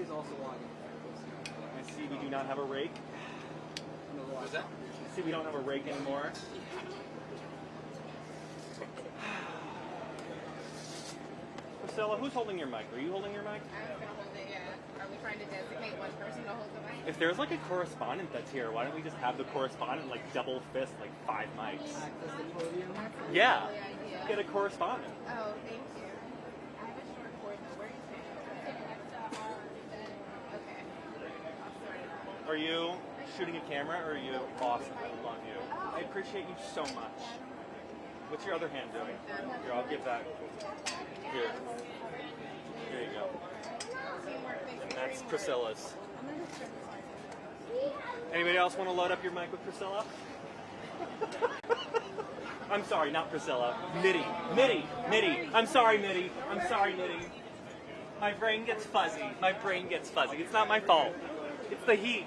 is also on. I see we do not have a rake. What's that? I see we don't have a rake anymore. Priscilla, who's holding your mic? Are you holding your mic? I'm going to hold it, yeah. Are we trying to designate one person to hold the mic? If there's like a correspondent that's here, why don't we just have the correspondent like double fist like 5 mics? Access the podium. Yeah. Idea. Get a correspondent. Oh, thank you. I have a short cord though. Where are you standing? Okay. I'll sort it out. Are you shooting a camera or are you awesome? I love you. I appreciate you so much. What's your other hand doing? Here, I'll give that. Here. Here you go. And that's Priscilla's. Anybody else want to load up your mic with Priscilla? I'm sorry, not Priscilla. Mitty. I'm sorry, Mitty. My brain gets fuzzy. It's not my fault. It's the heat.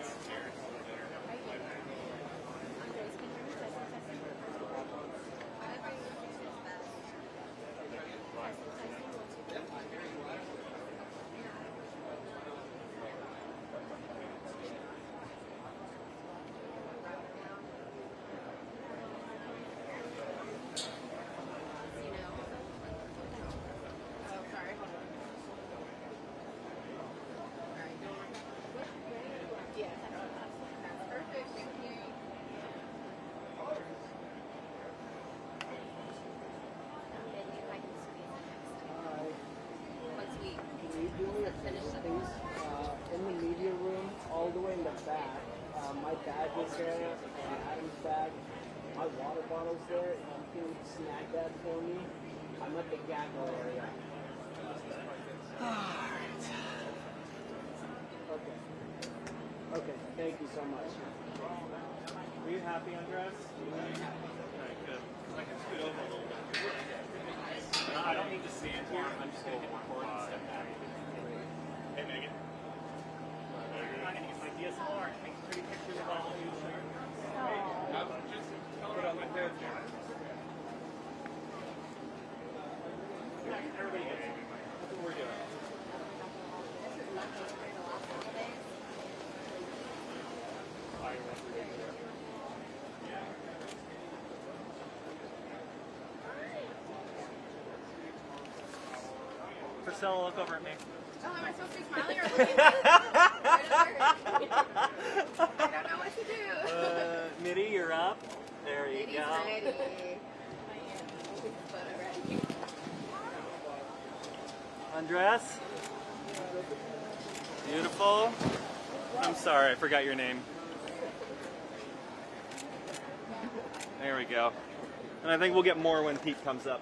In the media room, all the way in the back, my bag is there, and Adam's bag, my water bottle's there, and you can snag that for me. I'm at the gaggle area. Alright. Okay, thank you so much. Are you happy, Andres? Alright, good. I can scoot over a little bit. I don't need to stand here. I'm just going to hit record and step back. Hey, Megan. I'm going to use my DSLR to take pretty pictures of all of you. Hey, just put on my hair. Everybody gets it. That's what we're doing. Priscilla, look over at me. Oh, am I supposed to be smiling or looking at you? I don't know what to do. Mitty, you're up. There you Mitty's go. ready. Andres. Beautiful. I'm sorry, I forgot your name. There we go. And I think we'll get more when Pete comes up.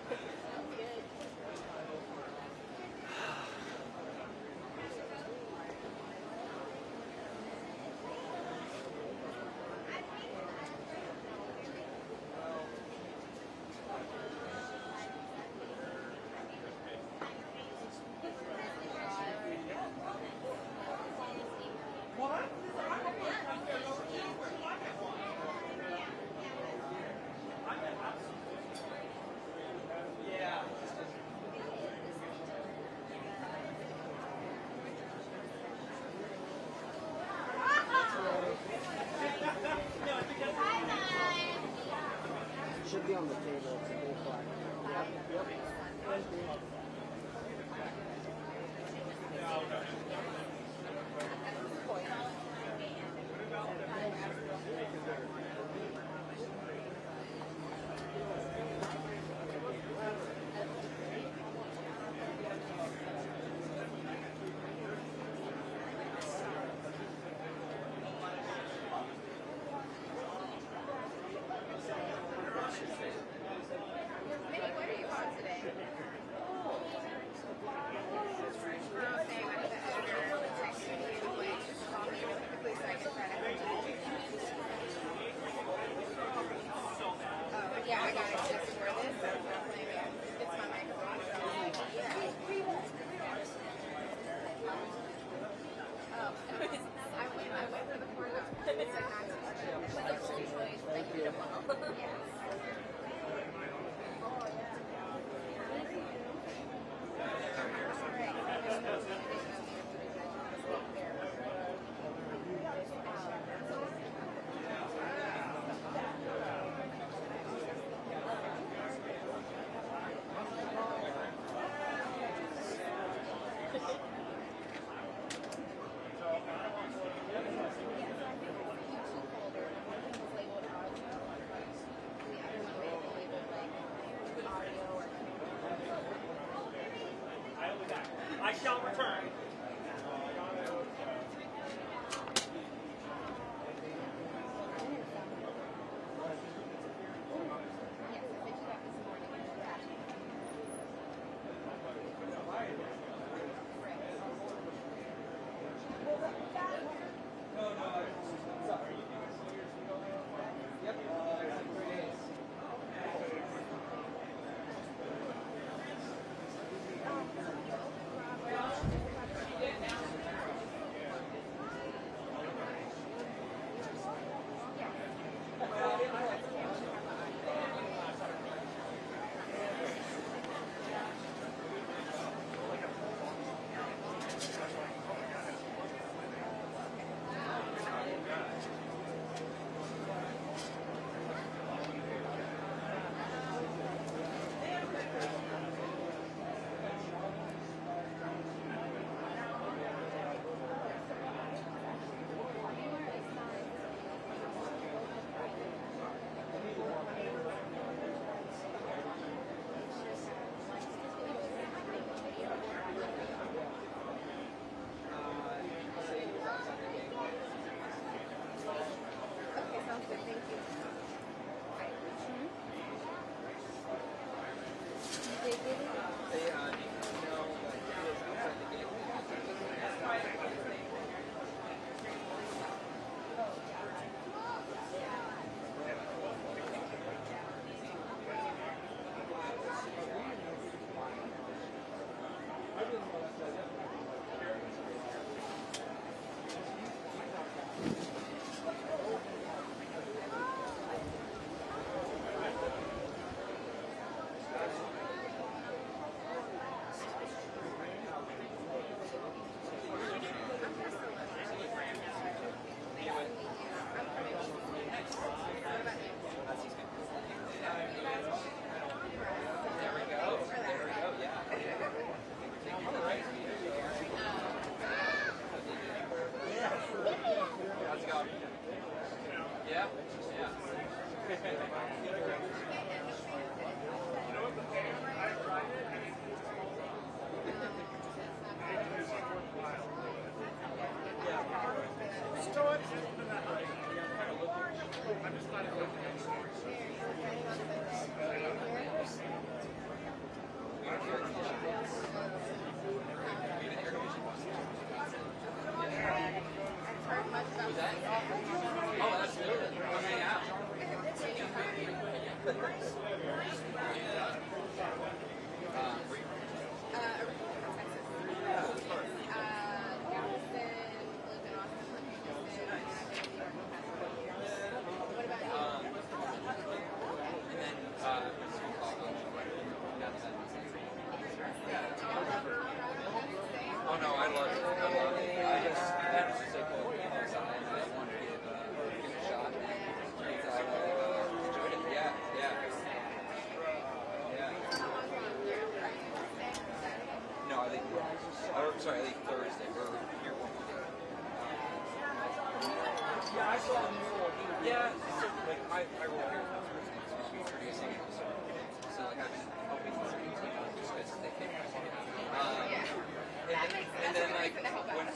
Should be on the table. It's a whole flag. Yep. Thank you. Minnie, what are you on today? Yeah, I got it just for this. It's my microphone. I went for the corner. It's like not too much. Thank you. Yes. Yeah, so like my role here is introducing it. So like I've been helping them just because they think I want to. And then like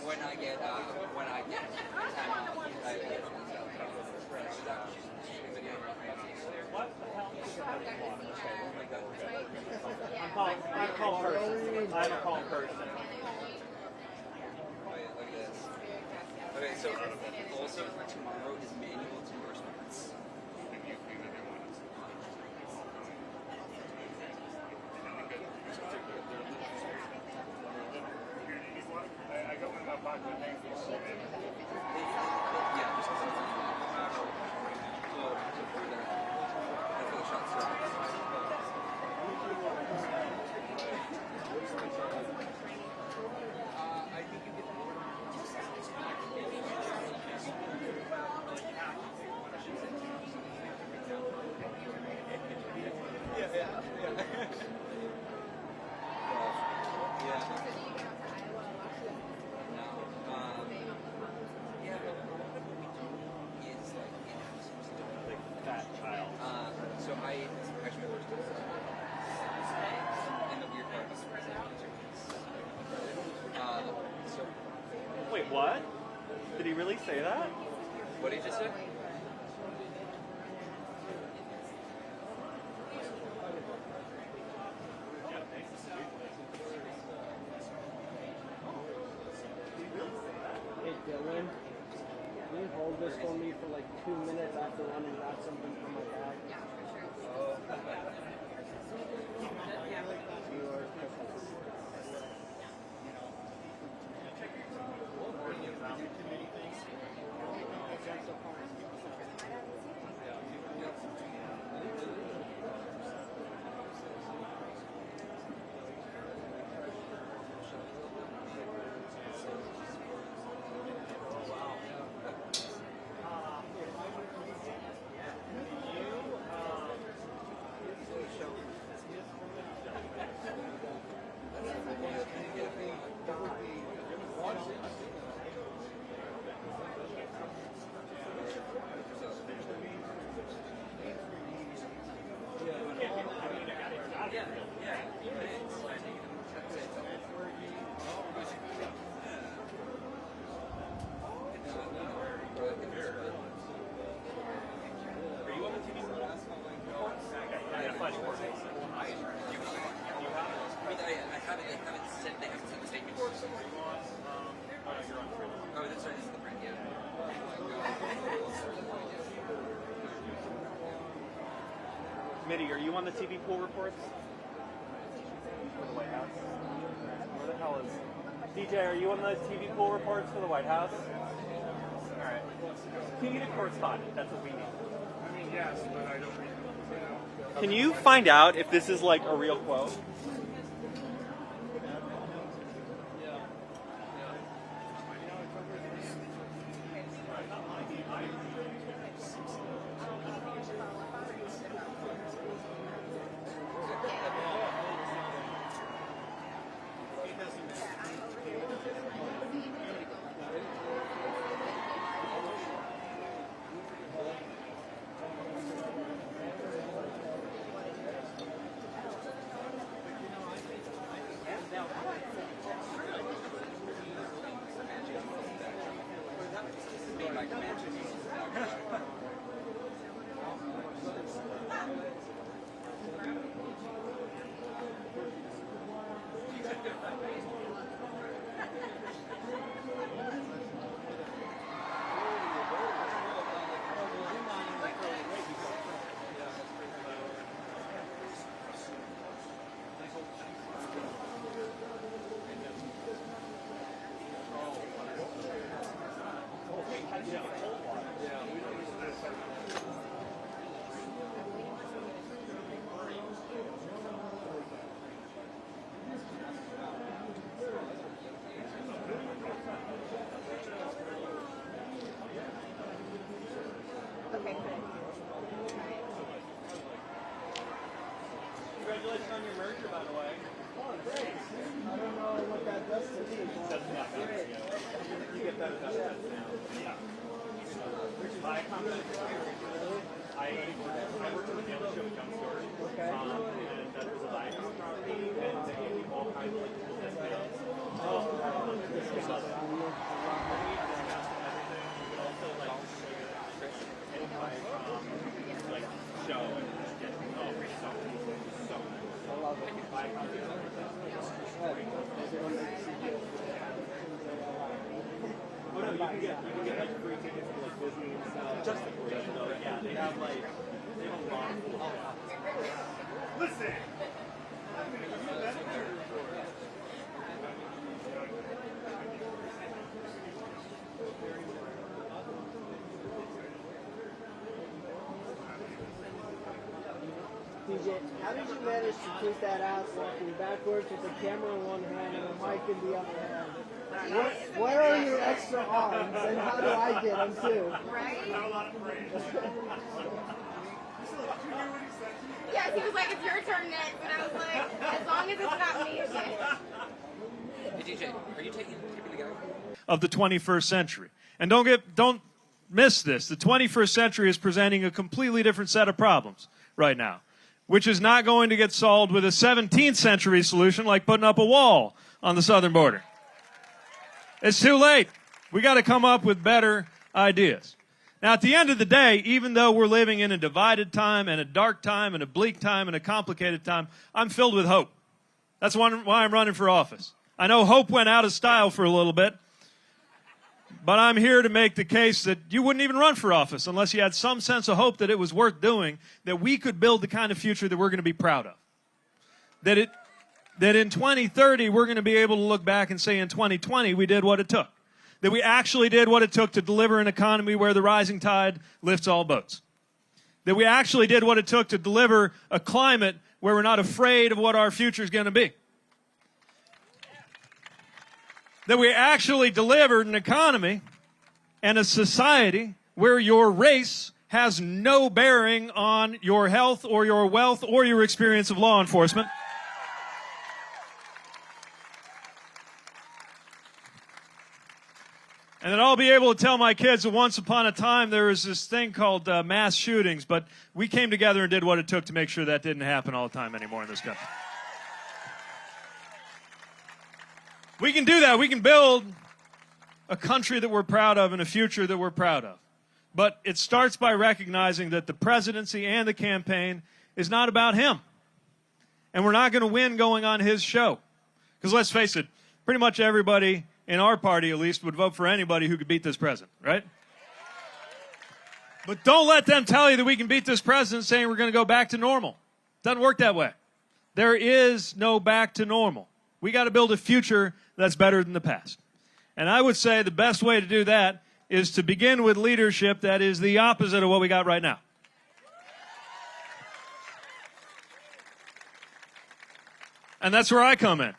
when I get time off, I What the hell is that? I'm calm person. I'm a calm person. Wait, look at this. Okay, so also tomorrow is manual timber starts. I got one in my pocket. Yeah, just so for the shot service. I think you get That child. So I actually my first time. And the weird part was so Wait, what? Did he really say that? what did you just say? Hey Dylan, can you hold this for me for like 2 minutes after running and grab something from my bag? You are perfect. Mitty, are you on the TV pool reports? For the White House? Where the hell is... DJ, are you on the TV pool reports for the White House? Alright. You need a correspondent, that's what we need. I mean, yes, but I don't read them. Can you find out if this is like a real quote? Congratulations on your merger, by the way. Oh, great. I don't know what that does to me. That's not good. You get that now. Yeah. Viacom does it here. I worked on the Daily Show with Jon Stewart, and there's a Viacom property, and they give all kinds of like cool discounts. Discounts on everything. You can also like any Viacom like show and just get free stuff. So nice. I love it. Viacom does Oh no, you can get like free tickets to like Disney and stuff. Just the free though. Yeah, they have a lot of cool stuff. Listen! DJ, how did you manage to keep that ass walking backwards with the camera in one hand and the mic in the other hand? Where are your extra arms, and how do I get them too? Right? Not a lot of praise. Yes, he was like, it's your turn next. And I was like, as long as it's not me again. Hey DJ, are you keeping the guy? Of the 21st century. And don't miss this. The 21st century is presenting a completely different set of problems right now, which is not going to get solved with a 17th century solution like putting up a wall on the southern border. It's too late. We got to come up with better ideas. Now, at the end of the day, even though we're living in a divided time and a dark time and a bleak time and a complicated time, I'm filled with hope. That's why I'm running for office. I know hope went out of style for a little bit, but I'm here to make the case that you wouldn't even run for office unless you had some sense of hope that it was worth doing, that we could build the kind of future that we're going to be proud of. That in 2030, we're going to be able to look back and say in 2020, we did what it took. That we actually did what it took to deliver an economy where the rising tide lifts all boats. That we actually did what it took to deliver a climate where we're not afraid of what our future is going to be. That we actually delivered an economy and a society where your race has no bearing on your health or your wealth or your experience of law enforcement. And then I'll be able to tell my kids that once upon a time there was this thing called mass shootings, but we came together and did what it took to make sure that didn't happen all the time anymore in this country. We can do that. We can build a country that we're proud of and a future that we're proud of. But it starts by recognizing that the presidency and the campaign is not about him. And we're not going to win going on his show. Because let's face it, pretty much everybody in our party, at least, would vote for anybody who could beat this president, right? But don't let them tell you that we can beat this president saying we're going to go back to normal. Doesn't work that way. There is no back to normal. We got to build a future that's better than the past. And I would say the best way to do that is to begin with leadership that is the opposite of what we got right now. And that's where I come in.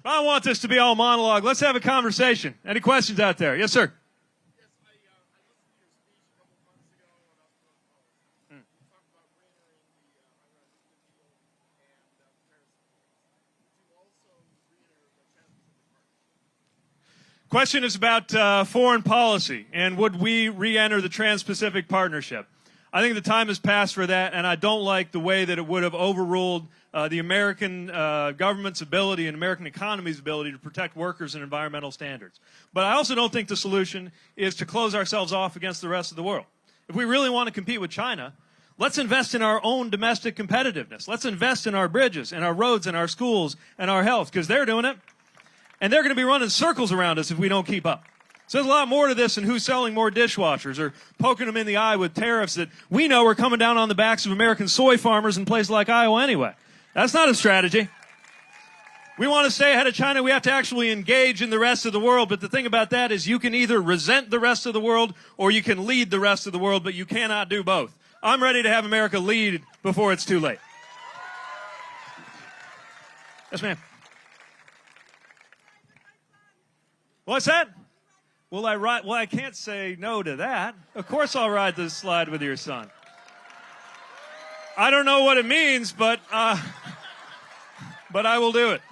I don't want this to be all monologue. Let's have a conversation. Any questions out there? Yes, sir. Question is about foreign policy and would we re-enter the Trans-Pacific Partnership? I think the time has passed for that, and I don't like the way that it would have overruled the American government's ability and American economy's ability to protect workers and environmental standards. But I also don't think the solution is to close ourselves off against the rest of the world. If we really want to compete with China, let's invest in our own domestic competitiveness. Let's invest in our bridges and our roads and our schools and our health, because they're doing it. And they're going to be running circles around us if we don't keep up. So there's a lot more to this than who's selling more dishwashers or poking them in the eye with tariffs that we know are coming down on the backs of American soy farmers in places like Iowa anyway. That's not a strategy. We want to stay ahead of China. We have to actually engage in the rest of the world. But the thing about that is you can either resent the rest of the world or you can lead the rest of the world, but you cannot do both. I'm ready to have America lead before it's too late. Yes, ma'am. What's that? Will I ride? Well, I can't say no to that. Of course I'll ride this slide with your son. I don't know what it means, but I will do it.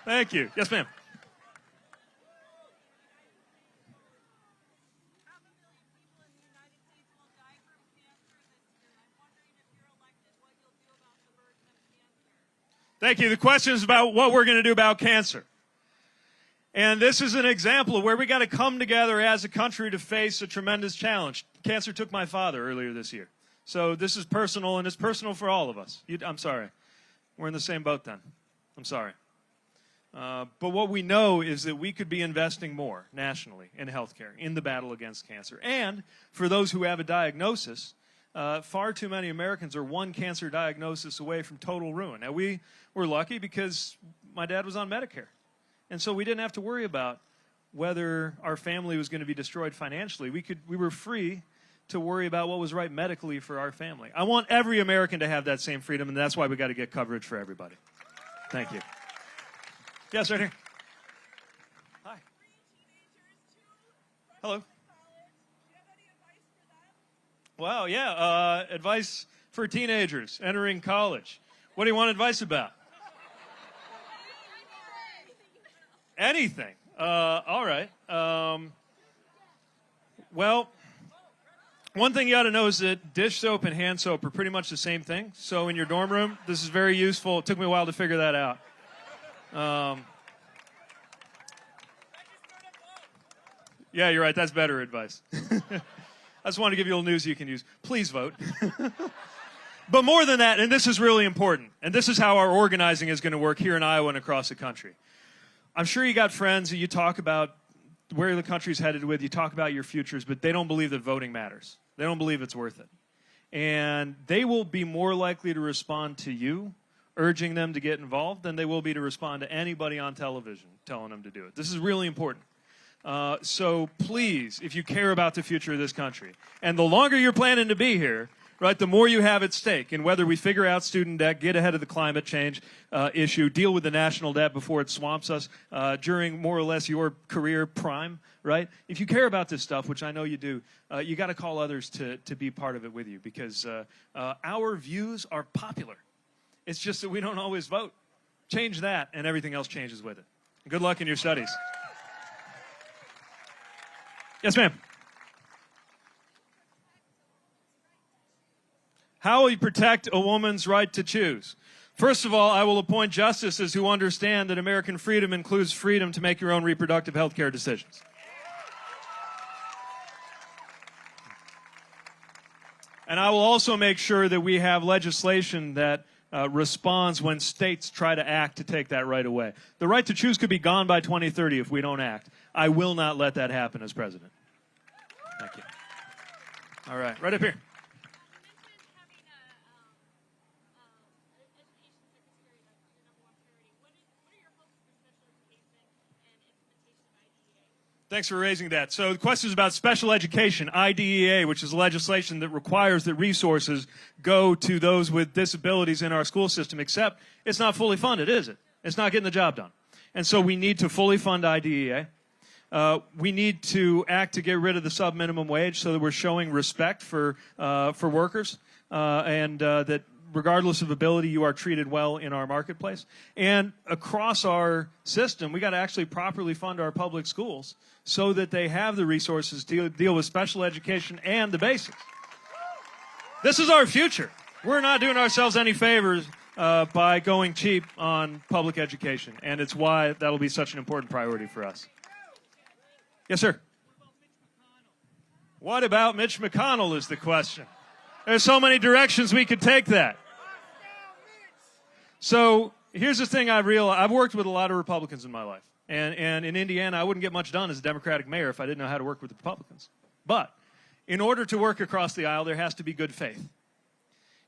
Thank you. Yes, ma'am. Thank you. The question is about what we're going to do about cancer. And this is an example of where we got to come together as a country to face a tremendous challenge. Cancer took my father earlier this year. So this is personal, and it's personal for all of us. I'm sorry. We're in the same boat then. I'm sorry. But what we know is that we could be investing more nationally in healthcare, in the battle against cancer. And for those who have a diagnosis, far too many Americans are one cancer diagnosis away from total ruin. Now, we were lucky because my dad was on Medicare. And so we didn't have to worry about whether our family was going to be destroyed financially. We were free to worry about what was right medically for our family. I want every American to have that same freedom, and that's why we got to get coverage for everybody. Thank you. Yes, right here. Hi. Hello. Wow, yeah. Advice for teenagers entering college. What do you want advice about? Anything. All right. Well, one thing you ought to know is that dish soap and hand soap are pretty much the same thing. So in your dorm room, this is very useful. It took me a while to figure that out. Yeah, you're right. That's better advice. I just wanted to give you a little news you can use. Please vote. But more than that, and this is really important, and this is how our organizing is going to work here in Iowa and across the country. I'm sure you got friends that you talk about where the country's headed with, you talk about your futures, but they don't believe that voting matters. They don't believe it's worth it. And they will be more likely to respond to you, urging them to get involved, than they will be to respond to anybody on television telling them to do it. This is really important. So please, if you care about the future of this country, and the longer you're planning to be here, right, the more you have at stake. And whether we figure out student debt, get ahead of the climate change issue, deal with the national debt before it swamps us during more or less your career prime, right? If you care about this stuff, which I know you do, you got to call others to be part of it with you, because our views are popular. It's just that we don't always vote. Change that, and everything else changes with it. Good luck in your studies. Yes, ma'am. How will you protect a woman's right to choose? First of all, I will appoint justices who understand that American freedom includes freedom to make your own reproductive health care decisions. And I will also make sure that we have legislation that responds when states try to act to take that right away. The right to choose could be gone by 2030 if we don't act. I will not let that happen as president. Thank you. All right, right up here. Thanks for raising that. So the question is about special education, IDEA, which is legislation that requires that resources go to those with disabilities in our school system, except it's not fully funded, is it? It's not getting the job done. And so we need to fully fund IDEA. We need to act to get rid of the sub-minimum wage so that we're showing respect for workers and that regardless of ability, you are treated well in our marketplace. And across our system, we got to actually properly fund our public schools so that they have the resources to deal with special education and the basics. This is our future. We're not doing ourselves any favors by going cheap on public education, and it's why that'll be such an important priority for us. Yes, sir. What about Mitch McConnell is the question. There's so many directions we could take that. So here's the thing I've realized. I've worked with a lot of Republicans in my life. And in Indiana, I wouldn't get much done as a Democratic mayor if I didn't know how to work with the Republicans. But in order to work across the aisle, there has to be good faith.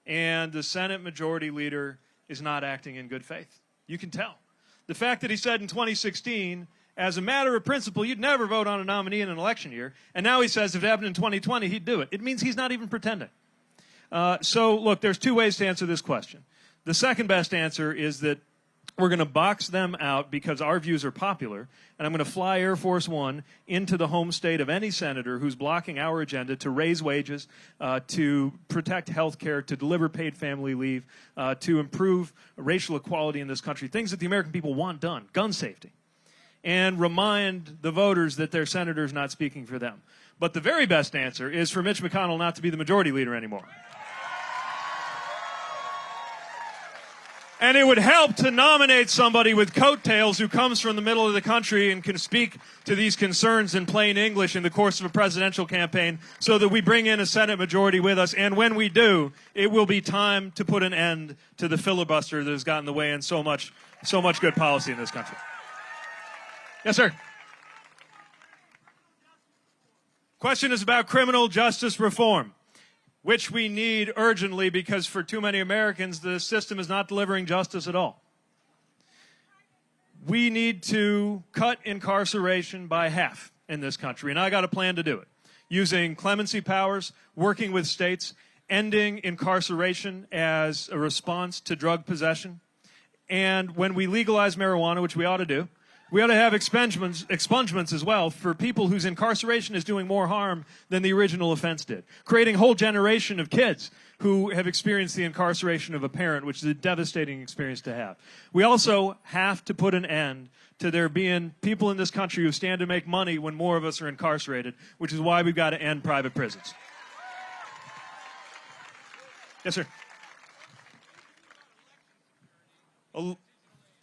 And the Senate Majority Leader is not acting in good faith. You can tell. The fact that he said in 2016, as a matter of principle, you'd never vote on a nominee in an election year. And now he says if it happened in 2020, he'd do it. It means he's not even pretending. So, look, there's two ways to answer this question. The second best answer is that We're going to box them out because our views are popular, and I'm going to fly Air Force One into the home state of any senator who's blocking our agenda to raise wages, to protect health care, to deliver paid family leave, to improve racial equality in this country, things that the American people want done, gun safety, and remind the voters that their senator's not speaking for them. But the very best answer is for Mitch McConnell not to be the majority leader anymore. And it would help to nominate somebody with coattails who comes from the middle of the country and can speak to these concerns in plain English in the course of a presidential campaign so that we bring in a Senate majority with us. And when we do, it will be time to put an end to the filibuster that has gotten in the way in so much good policy in this country. Yes, sir. Question is about criminal justice reform, which we need urgently because for too many Americans, the system is not delivering justice at all. We need to cut incarceration by half in this country, and I got a plan to do it. Using clemency powers, working with states, ending incarceration as a response to drug possession. And when we legalize marijuana, which we ought to do, we ought to have expungements as well for people whose incarceration is doing more harm than the original offense did. Creating a whole generation of kids who have experienced the incarceration of a parent, which is a devastating experience to have. We also have to put an end to there being people in this country who stand to make money when more of us are incarcerated, which is why we've got to end private prisons. Yes, sir.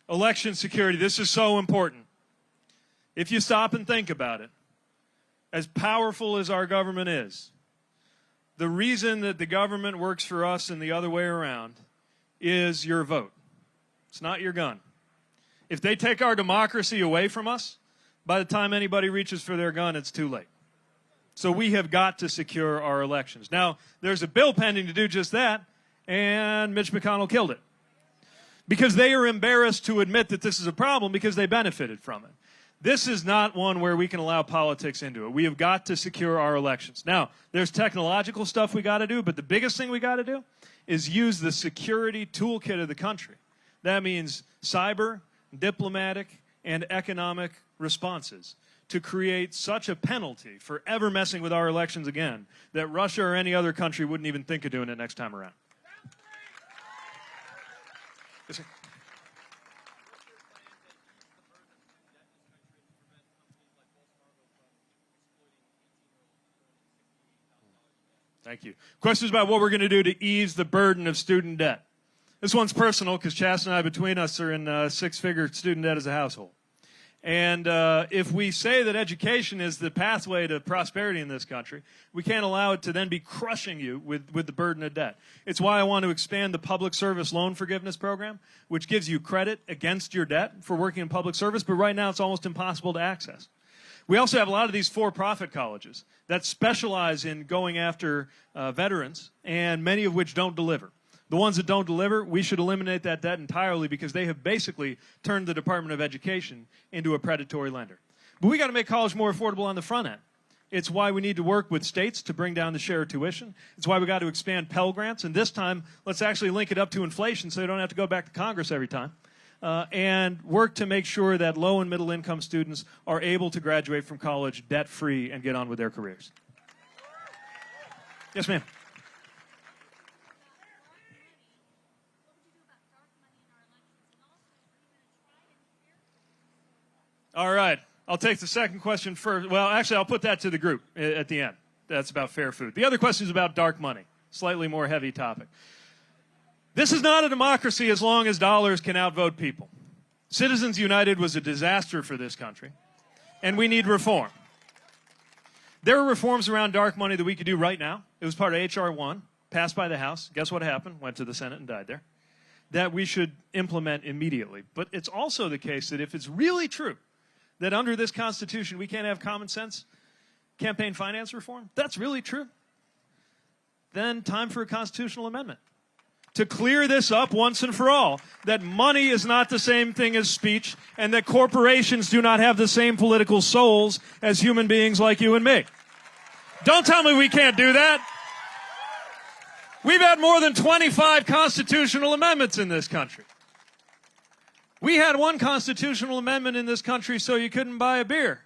Election security, this is so important. If you stop and think about it, as powerful as our government is, the reason that the government works for us and the other way around is your vote. It's not your gun. If they take our democracy away from us, by the time anybody reaches for their gun, it's too late. So we have got to secure our elections. Now, there's a bill pending to do just that, and Mitch McConnell killed it. Because they are embarrassed to admit that this is a problem because they benefited from it. This is not one where we can allow politics into it. We have got to secure our elections. Now, there's technological stuff we got to do, but the biggest thing we got to do is use the security toolkit of the country. That means cyber, diplomatic, and economic responses to create such a penalty for ever messing with our elections again that Russia or any other country wouldn't even think of doing it next time around. Yes, sir. Thank you. Questions about what we're going to do to ease the burden of student debt. This one's personal because Chas and I, between us, are in six-figure student debt as a household. And if we say that education is the pathway to prosperity in this country, we can't allow it to then be crushing you with the burden of debt. It's why I want to expand the public service loan forgiveness program, which gives you credit against your debt for working in public service, but right now it's almost impossible to access. We also have a lot of these for-profit colleges that specialize in going after veterans, and many of which don't deliver. The ones that don't deliver, we should eliminate that debt entirely because they have basically turned the Department of Education into a predatory lender. But we got to make college more affordable on the front end. It's why we need to work with states to bring down the share of tuition. It's why we got to expand Pell Grants. And this time, let's actually link it up to inflation so they don't have to go back to Congress every time. And work to make sure that low and middle income students are able to graduate from college debt-free and get on with their careers. Yes, ma'am. All right. I'll take the second question first. Well, actually, I'll put that to the group at the end. That's about fair food. The other question is about dark money, slightly more heavy topic. This is not a democracy as long as dollars can outvote people. Citizens United was a disaster for this country, and we need reform. There are reforms around dark money that we could do right now. It was part of H.R. 1, passed by the House. Guess what happened? Went to the Senate and died there. That we should implement immediately. But it's also the case that if it's really true that under this Constitution we can't have common sense campaign finance reform, that's really true, then time for a constitutional amendment to clear this up once and for all, that money is not the same thing as speech and that corporations do not have the same political souls as human beings like you and me. Don't tell me we can't do that. We've had more than 25 constitutional amendments in this country. We had one constitutional amendment in this country so you couldn't buy a beer.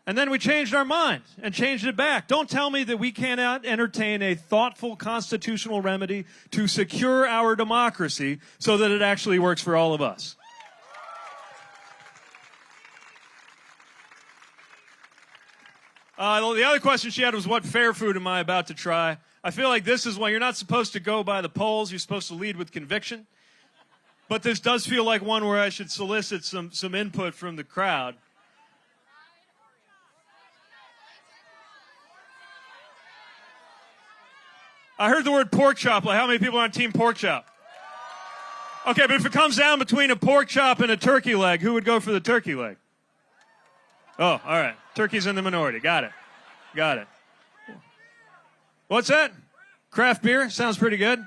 And then we changed our mind and changed it back. Don't tell me that we cannot entertain a thoughtful constitutional remedy to secure our democracy so that it actually works for all of us. The other question she had was, what fair food am I about to try? I feel like this is one you're not supposed to go by the polls. You're supposed to lead with conviction. But this does feel like one where I should solicit some input from the crowd. I heard the word pork chop. Like, how many people are on Team Pork Chop? Okay, but if it comes down between a pork chop and a turkey leg, who would go for the turkey leg? Oh, all right. Turkey's in the minority. Got it. Got it. What's that? Craft beer? Sounds pretty good.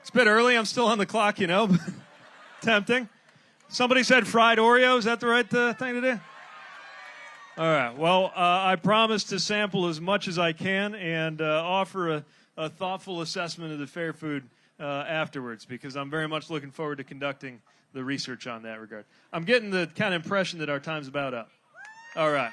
It's a bit early. I'm still on the clock, you know. Tempting. Somebody said fried Oreo. Is that the right thing to do? All right. Well, I promise to sample as much as I can and offer a thoughtful assessment of the fair food afterwards, because I'm very much looking forward to conducting the research on that regard. I'm getting the kind of impression that our time's about up. All right.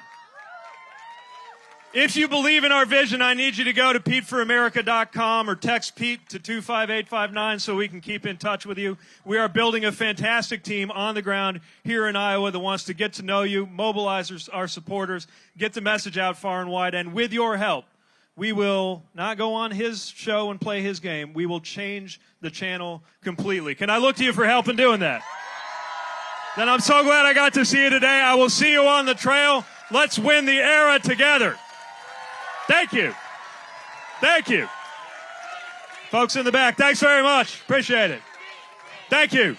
If you believe in our vision, I need you to go to PeteForAmerica.com or text Pete to 25859 so we can keep in touch with you. We are building a fantastic team on the ground here in Iowa that wants to get to know you, mobilize our supporters, get the message out far and wide, and with your help, we will not go on his show and play his game. We will change the channel completely. Can I look to you for help in doing that? Then I'm so glad I got to see you today. I will see you on the trail. Let's win the era together. Thank you. Thank you. Folks in the back, thanks very much. Appreciate it. Thank you.